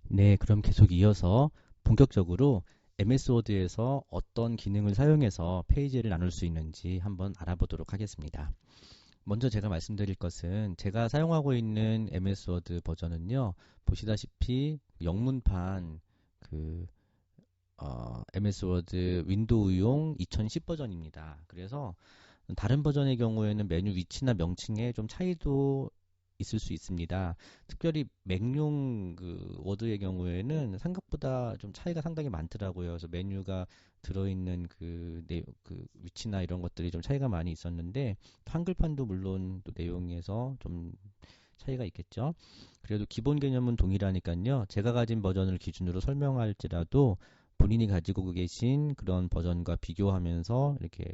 네, 그럼 계속 이어서 본격적으로 MS 워드에서 어떤 기능을 사용해서 페이지를 나눌 수 있는지 한번 알아보도록 하겠습니다. 먼저 제가 말씀드릴 것은 제가 사용하고 있는 MS 워드 버전은요, 보시다시피 영문판 그 MS 워드 윈도우용 2010 버전입니다. 그래서 다른 버전의 경우에는 메뉴 위치나 명칭에 좀 차이도 있을 수 있습니다. 특별히 맥용 그 워드의 경우에는 생각보다 좀 차이가 상당히 많더라고요. 그래서 메뉴가 들어있는 그 위치나 이런 것들이 좀 차이가 많이 있었는데, 한글판도 물론 또 내용에서 좀 차이가 있겠죠. 그래도 기본 개념은 동일하니까요. 제가 가진 버전을 기준으로 설명할지라도 본인이 가지고 계신 그런 버전과 비교하면서 이렇게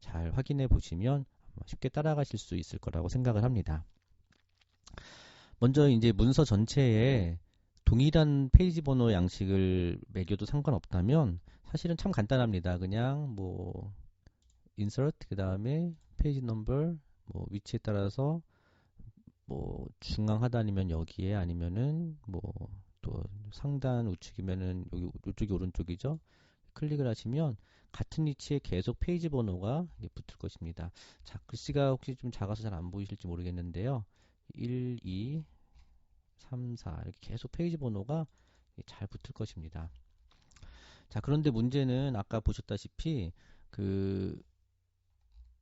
잘 확인해 보시면 쉽게 따라가실 수 있을 거라고 생각을 합니다. 먼저 이제 문서 전체에 동일한 페이지 번호 양식을 매겨도 상관없다면 사실은 참 간단합니다. 그냥 뭐 insert 그다음에 페이지 넘버 뭐 위치에 따라서 뭐 중앙 하단이면 여기에 아니면은 뭐 또 상단 우측이면은 여기 이쪽이 오른쪽이죠. 클릭을 하시면 같은 위치에 계속 페이지 번호가 붙을 것입니다. 자, 글씨가 혹시 좀 작아서 잘 안 보이실지 모르겠는데요. 1, 2, 3, 4 이렇게 계속 페이지 번호가 잘 붙을 것입니다. 자, 그런데 문제는 아까 보셨다시피 그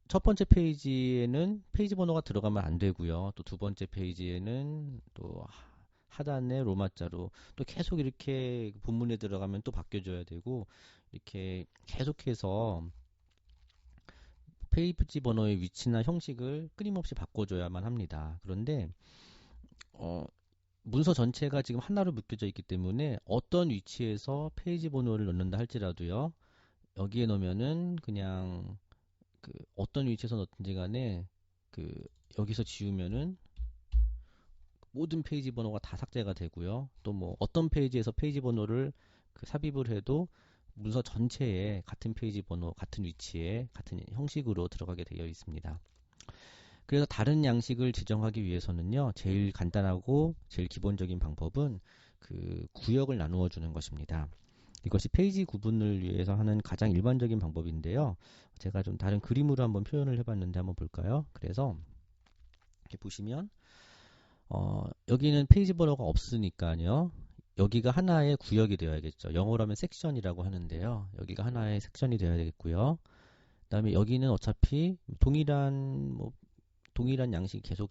첫 번째 페이지에는 페이지 번호가 들어가면 안 되고요. 또 두 번째 페이지에는 또 하단에 로마자로 또 계속 이렇게 본문에 들어가면 또 바뀌어줘야 되고 이렇게 계속해서 페이지 번호의 위치나 형식을 끊임없이 바꿔줘야만 합니다. 그런데 어, 문서 전체가 지금 하나로 묶여져 있기 때문에 어떤 위치에서 페이지 번호를 넣는다 할지라도요. 여기에 넣으면은 그냥 그 어떤 위치에서 넣든지 간에 그 여기서 지우면은 모든 페이지 번호가 다 삭제가 되고요. 또 뭐 어떤 페이지에서 페이지 번호를 그 삽입을 해도 문서 전체에 같은 페이지 번호, 같은 위치에 같은 형식으로 들어가게 되어 있습니다. 그래서 다른 양식을 지정하기 위해서는요, 제일 간단하고 제일 기본적인 방법은 그 구역을 나누어 주는 것입니다. 이것이 페이지 구분을 위해서 하는 가장 일반적인 방법인데요. 제가 좀 다른 그림으로 한번 표현을 해봤는데 한번 볼까요? 그래서 이렇게 보시면 여기는 페이지 번호가 없으니까요. 여기가 하나의 구역이 되어야겠죠. 영어로 하면 섹션이라고 하는데요. 여기가 하나의 섹션이 되어야 되겠고요. 그다음에 여기는 어차피 동일한 양식이 계속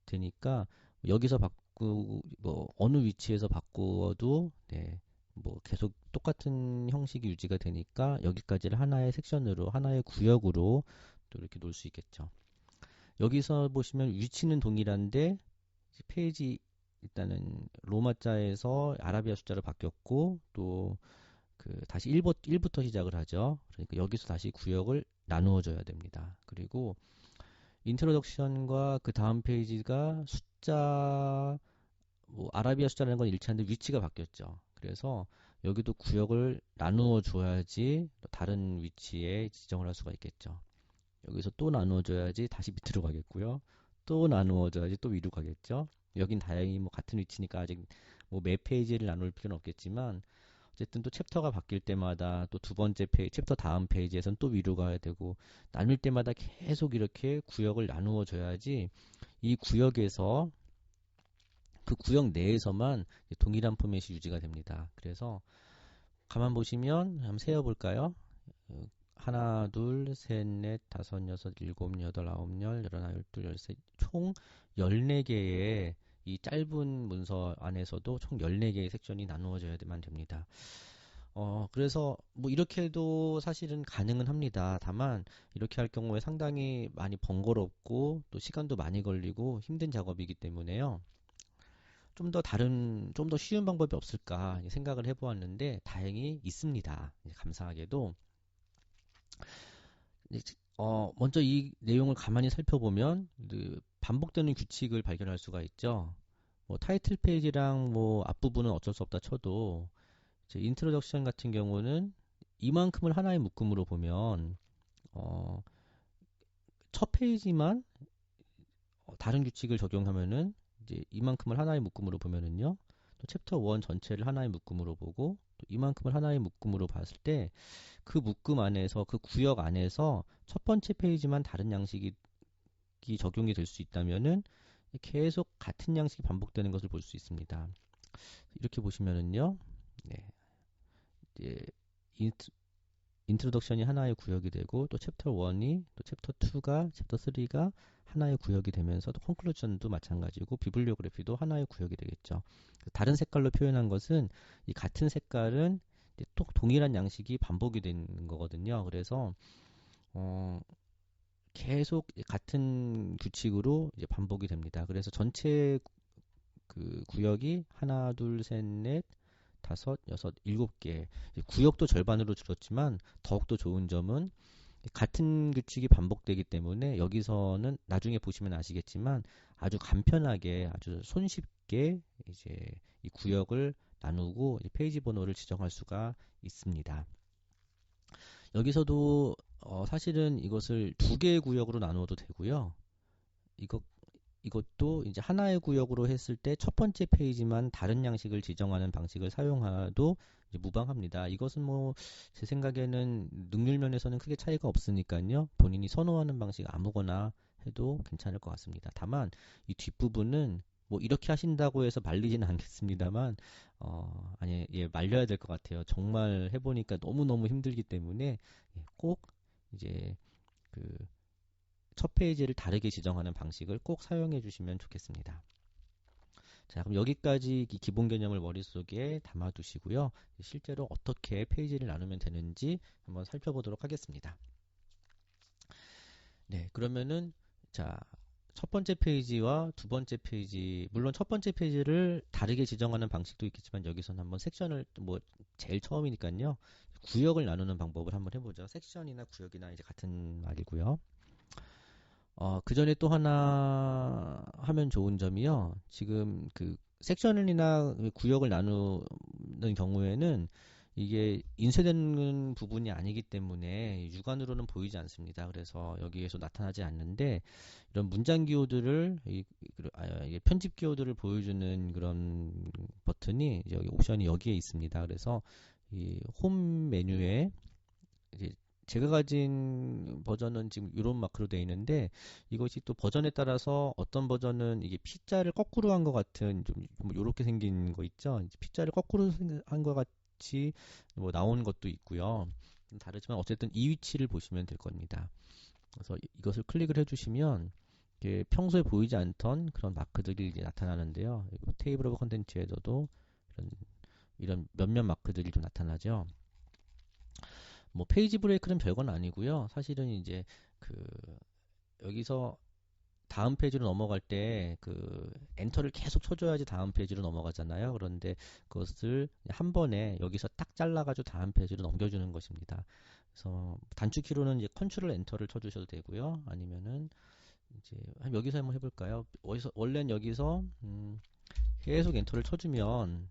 되니까 여기서 바꾸고 뭐 어느 위치에서 바꾸어도 뭐 계속 똑같은 형식이 유지가 되니까 여기까지를 하나의 섹션으로 하나의 구역으로 또 이렇게 놓을 수 있겠죠. 여기서 보시면 위치는 동일한데 페이지 일단은 로마자에서 아라비아 숫자로 바뀌었고 또 그 다시 1부터 시작을 하죠. 그러니까 여기서 다시 구역을 나누어 줘야 됩니다. 그리고 인트로덕션과 그 다음 페이지가 숫자 뭐 아라비아 숫자라는 건 일치한데 위치가 바뀌었죠. 그래서 여기도 구역을 나누어 줘야지 다른 위치에 지정을 할 수가 있겠죠. 여기서 또 나누어 줘야지 다시 밑으로 가겠고요. 또 나누어 줘야지 또 위로 가겠죠. 여긴 다행히 뭐 같은 위치니까 아직 뭐 매 페이지를 나눌 필요는 없겠지만 어쨌든 또 챕터가 바뀔 때마다 또 두 번째 챕터 다음 페이지에선 또 위로 가야 되고 나눌 때마다 계속 이렇게 구역을 나누어 줘야지 이 구역에서 그 구역 내에서만 동일한 포맷이 유지가 됩니다. 그래서 가만 보시면 한번 세어볼까요? 하나, 둘, 셋, 넷, 다섯, 여섯, 일곱, 여덟, 아홉, 열, 열하나, 열둘, 열셋, 총 14개의 이 짧은 문서 안에서도 총 14개의 섹션이 나누어져야만 됩니다. 그래서 뭐 이렇게 해도 사실은 가능은 합니다. 다만 이렇게 할 경우에 상당히 많이 번거롭고 또 시간도 많이 걸리고 힘든 작업이기 때문에요. 좀 더 쉬운 방법이 없을까 생각을 해보았는데 다행히 있습니다. 감사하게도 먼저 이 내용을 가만히 살펴보면 그 반복되는 규칙을 발견할 수가 있죠. 뭐 타이틀 페이지랑 뭐 앞부분은 어쩔 수 없다 쳐도 제 인트로덕션 같은 경우는 이만큼을 하나의 묶음으로 보면 어, 첫 페이지만 다른 규칙을 적용하면은 이제 이만큼을 하나의 묶음으로 보면은요. 또 챕터 1 전체를 하나의 묶음으로 보고 또 이만큼을 하나의 묶음으로 봤을 때 그 묶음 안에서 그 구역 안에서 첫 번째 페이지만 다른 양식이 적용이 될 수 있다면은 계속 같은 양식이 반복되는 것을 볼 수 있습니다. 이렇게 보시면은요, 네, 이제 인트로덕션이 하나의 구역이 되고 또 챕터 1이 또 챕터 2가 챕터 3가 하나의 구역이 되면서 또 컨클루전도 마찬가지고 비블리오그래피도 하나의 구역이 되겠죠. 다른 색깔로 표현한 것은 이 같은 색깔은 또 동일한 양식이 반복이 되는 거거든요. 그래서 계속 같은 규칙으로 이제 반복이 됩니다. 그래서 전체 그 구역이 하나, 둘, 셋, 넷, 다섯, 여섯, 일곱 개. 구역도 절반으로 줄었지만 더욱더 좋은 점은 같은 규칙이 반복되기 때문에 여기서는 나중에 보시면 아시겠지만 아주 간편하게 아주 손쉽게 이제 이 구역을 나누고 페이지 번호를 지정할 수가 있습니다. 여기서도 사실은 이것을 두 개의 구역으로 나누어도 되고요. 이것도 이제 하나의 구역으로 했을 때 첫 번째 페이지만 다른 양식을 지정하는 방식을 사용해도 이제 무방합니다. 이것은 뭐 제 생각에는 능률 면에서는 크게 차이가 없으니까요. 본인이 선호하는 방식 아무거나 해도 괜찮을 것 같습니다. 다만 이 뒷부분은 뭐 이렇게 하신다고 해서 말리지는 않겠습니다만 아니 예 말려야 될 것 같아요. 정말 해보니까 너무너무 힘들기 때문에 꼭 이제 그 첫 페이지를 다르게 지정하는 방식을 꼭 사용해 주시면 좋겠습니다. 자, 그럼 여기까지 이 기본 개념을 머릿속에 담아 두시고요. 실제로 어떻게 페이지를 나누면 되는지 한번 살펴보도록 하겠습니다. 네, 그러면은 자, 첫 번째 페이지와 두 번째 페이지, 물론 첫 번째 페이지를 다르게 지정하는 방식도 있겠지만 여기서는 한번 섹션을 뭐 제일 처음이니까요. 구역을 나누는 방법을 한번 해보죠. 섹션이나 구역이나 이제 같은 말이고요. 그 전에 또 하나 하면 좋은 점이요. 지금 그 섹션이나 구역을 나누는 경우에는 이게 인쇄되는 부분이 아니기 때문에 육안으로는 보이지 않습니다. 그래서 여기에서 나타나지 않는데 이런 문장 기호들을 이게 편집 기호들을 보여주는 그런 버튼이 여기 옵션이 여기에 있습니다. 그래서 이 홈 메뉴에 이제 제가 가진 버전은 지금 이런 마크로 되어 있는데 이것이 또 버전에 따라서 어떤 버전은 이게 P자를 거꾸로 한 것 같은 좀 이렇게 생긴 거 있죠. P자를 거꾸로 한 것 같이 뭐 나온 것도 있고요. 좀 다르지만 어쨌든 이 위치를 보시면 될 겁니다. 그래서 이것을 클릭을 해주시면 평소에 보이지 않던 그런 마크들이 이제 나타나는데요. 테이블 오브 컨텐츠에서도 이런 몇몇 마크들이 좀 나타나죠. 뭐 페이지 브레이크는 별건 아니고요. 사실은 이제 그 여기서 다음 페이지로 넘어갈 때 그 엔터를 계속 쳐줘야지 다음 페이지로 넘어가잖아요. 그런데 그것을 한 번에 여기서 딱 잘라가지고 다음 페이지로 넘겨주는 것입니다. 그래서 단축키로는 이제 컨트롤 엔터를 쳐주셔도 되고요. 아니면은 이제 여기서 한번 해볼까요? 원래는 여기서 계속 엔터를 쳐주면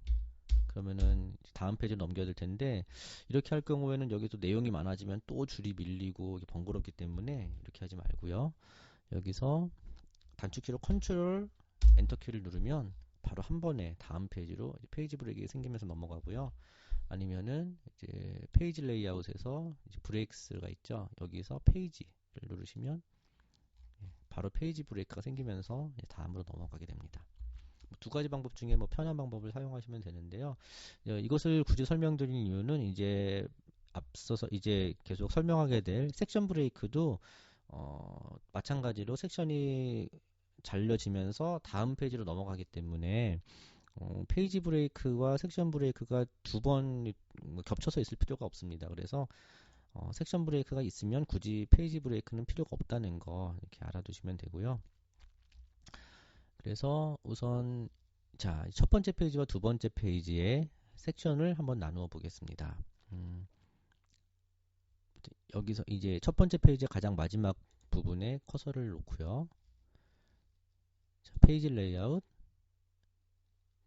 그러면은 다음 페이지로 넘겨야 될 텐데 이렇게 할 경우에는 여기서 내용이 많아지면 또 줄이 밀리고 번거롭기 때문에 이렇게 하지 말고요. 여기서 단축키로 컨트롤 엔터 키를 누르면 바로 한 번에 다음 페이지로 페이지 브레이크가 생기면서 넘어가고요. 아니면은 이제 페이지 레이아웃에서 이제 브레이크스가 있죠. 여기서 페이지를 누르시면 바로 페이지 브레이크가 생기면서 다음으로 넘어가게 됩니다. 두 가지 방법 중에 뭐 편한 방법을 사용하시면 되는데요. 이것을 굳이 설명드린 이유는 이제 앞서서 이제 계속 설명하게 될 섹션 브레이크도 마찬가지로 섹션이 잘려지면서 다음 페이지로 넘어가기 때문에 페이지 브레이크와 섹션 브레이크가 두 번 겹쳐서 있을 필요가 없습니다. 그래서 섹션 브레이크가 있으면 굳이 페이지 브레이크는 필요가 없다는 거 이렇게 알아두시면 되고요. 그래서 우선 자, 첫 번째 페이지와 두 번째 페이지의 섹션을 한번 나누어 보겠습니다. 여기서 이제 첫 번째 페이지의 가장 마지막 부분에 커서를 놓고요. 자, 페이지 레이아웃,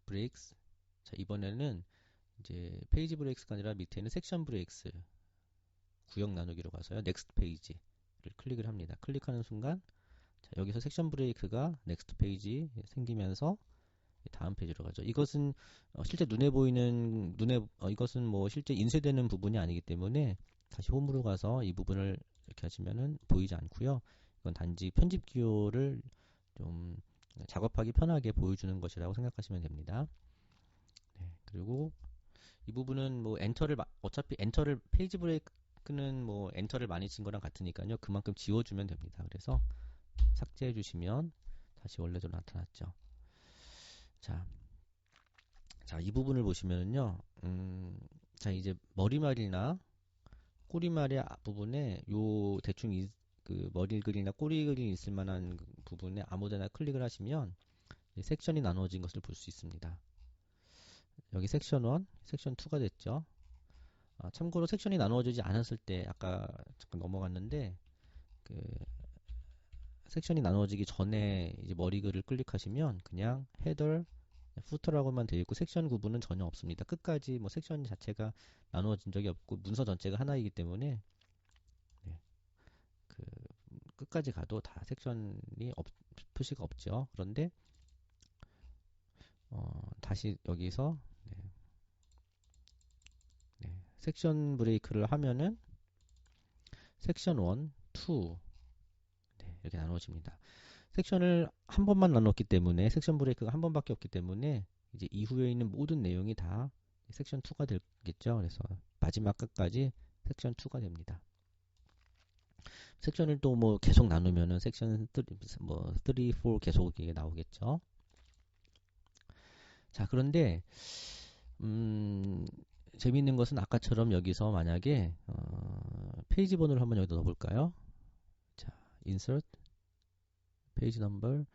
브레이크스. 자, 이번에는 이제 페이지 브레이크스가 아니라 밑에는 섹션 브레이크스 구역 나누기로 가서요. 넥스트 페이지를 클릭을 합니다. 클릭하는 순간 자, 여기서 섹션 브레이크가 넥스트 페이지 생기면서 다음 페이지로 가죠. 이것은 실제 눈에 보이는 이것은 뭐 실제 인쇄되는 부분이 아니기 때문에 다시 홈으로 가서 이 부분을 이렇게 하시면은 보이지 않고요. 이건 단지 편집 기호를 좀 작업하기 편하게 보여주는 것이라고 생각하시면 됩니다. 네, 그리고 이 부분은 뭐 어차피 엔터를 페이지 브레이크는 뭐 엔터를 많이 친 거랑 같으니까요. 그만큼 지워주면 됩니다. 그래서 삭제해 주시면 다시 원래대로 나타났죠. 자, 이 부분을 보시면은요. 자, 이제 머리말이나 꼬리말의 앞부분에 요 대충 그 머리글이나 꼬리글이 있을 만한 그 부분에 아무데나 클릭을 하시면 섹션이 나누어진 것을 볼 수 있습니다. 여기 섹션 1, 섹션 2가 됐죠. 참고로 섹션이 나누어지지 않았을 때 아까 잠깐 넘어갔는데 그 섹션이 나누어지기 전에 이제 머리글을 클릭하시면 그냥 헤더, 후터라고만 되어 있고 섹션 구분은 전혀 없습니다. 끝까지 뭐 섹션 자체가 나누어진 적이 없고 문서 전체가 하나이기 때문에 네, 그 끝까지 가도 다 섹션이 표시가 없죠. 그런데 다시 여기서 섹션 브레이크를 하면은 섹션 1, 2 이렇게 나누어집니다. 섹션을 한 번만 나눴기 때문에 섹션 브레이크가 한 번밖에 없기 때문에 이제 이후에 있는 모든 내용이 다 섹션 2가 되겠죠. 그래서 마지막 끝까지 섹션 2가 됩니다. 섹션을 또 뭐 계속 나누면은 섹션 3, 뭐 3, 4 계속 이게 나오겠죠. 자, 그런데 재미있는 것은 아까처럼 여기서 만약에 페이지 번호를 한번 여기다 넣어볼까요? 자, insert 페이지 넘버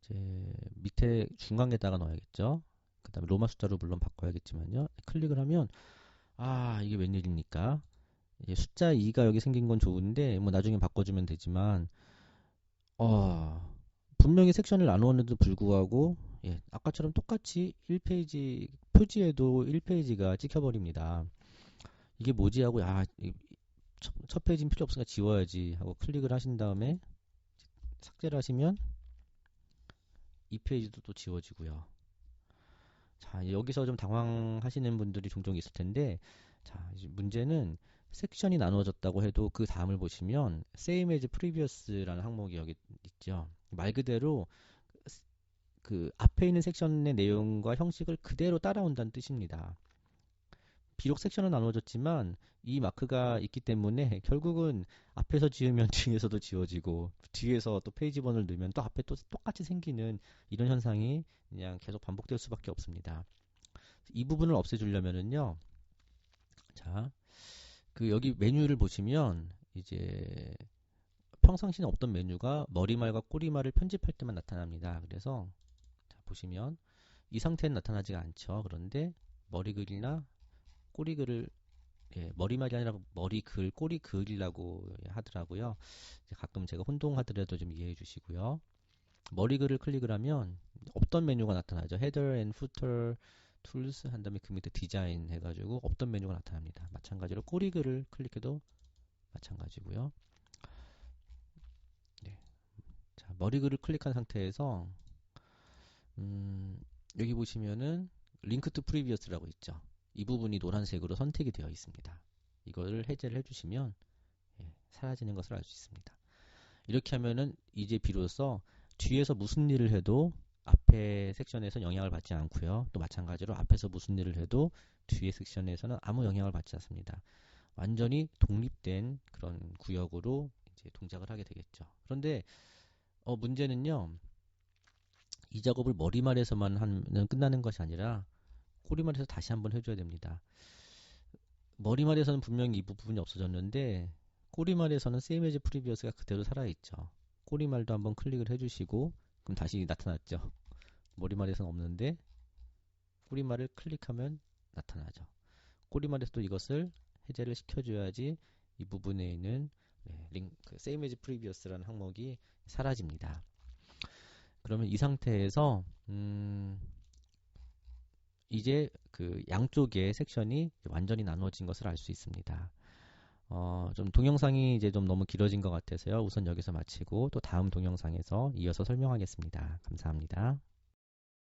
이제 밑에 중간에다가 넣어야겠죠. 그 다음에 로마 숫자로 물론 바꿔야겠지만요. 클릭을 하면 이게 웬일입니까? 이제 숫자 2가 여기 생긴 건 좋은데 뭐 나중에 바꿔주면 되지만 분명히 sek션을 나누었는데도 불구하고 아까처럼 똑같이 1페이지 표지에도 1페이지가 찍혀버립니다. 이게 뭐지 하고 첫 페이지는 필요 없으니까 지워야지 하고 클릭을 하신 다음에 삭제를 하시면 이 페이지도 또 지워지고요. 자, 여기서 좀 당황하시는 분들이 종종 있을 텐데, 자, 이제 문제는 섹션이 나누어졌다고 해도 그 다음을 보시면 same as previous라는 항목이 여기 있죠. 말 그대로 그 앞에 있는 섹션의 내용과 형식을 그대로 따라온다는 뜻입니다. 비록 섹션은 나누어졌지만 이 마크가 있기 때문에 결국은 앞에서 지으면 뒤에서도 지워지고 뒤에서 또 페이지 번호를 넣으면 또 앞에 또 똑같이 생기는 이런 현상이 그냥 계속 반복될 수밖에 없습니다. 이 부분을 없애주려면은요. 자, 그 여기 메뉴를 보시면 이제 평상시는 없던 메뉴가 머리말과 꼬리말을 편집할 때만 나타납니다. 그래서 자, 보시면 이 상태는 나타나지가 않죠. 그런데 머리글이나 꼬리글을 머리말이 아니라 머리글, 꼬리글이라고 하더라고요. 가끔 제가 혼동하더라도 좀 이해해 주시고요. 머리글을 클릭을 하면 없던 메뉴가 나타나죠. Header and Footer Tools 한 다음에 그 밑에 디자인 해가지고 없던 메뉴가 나타납니다. 마찬가지로 꼬리글을 클릭해도 마찬가지고요. 네. 자, 머리글을 클릭한 상태에서 여기 보시면은 Link to Previous라고 있죠. 이 부분이 노란색으로 선택이 되어 있습니다. 이거를 해제를 해주시면 사라지는 것을 알 수 있습니다. 이렇게 하면은 이제 비로소 뒤에서 무슨 일을 해도 앞에 섹션에서 영향을 받지 않고요. 또 마찬가지로 앞에서 무슨 일을 해도 뒤에 섹션에서는 아무 영향을 받지 않습니다. 완전히 독립된 그런 구역으로 이제 동작을 하게 되겠죠. 그런데 문제는요. 이 작업을 머리말에서만 하면 끝나는 것이 아니라 꼬리말에서 다시 한번 해줘야 됩니다. 머리말에서는 분명히 이 부분이 없어졌는데 꼬리말에서는 same as previous가 그대로 살아있죠. 꼬리말도 한번 클릭을 해주시고 그럼 다시 나타났죠. 머리말에서는 없는데 꼬리말을 클릭하면 나타나죠. 꼬리말에서도 이것을 해제를 시켜줘야지 이 부분에 있는 same as previous라는 항목이 사라집니다. 그러면 이 상태에서 이제 그 양쪽의 섹션이 완전히 나누어진 것을 알 수 있습니다. 좀 동영상이 이제 좀 너무 길어진 것 같아서요. 우선 여기서 마치고 또 다음 동영상에서 이어서 설명하겠습니다. 감사합니다.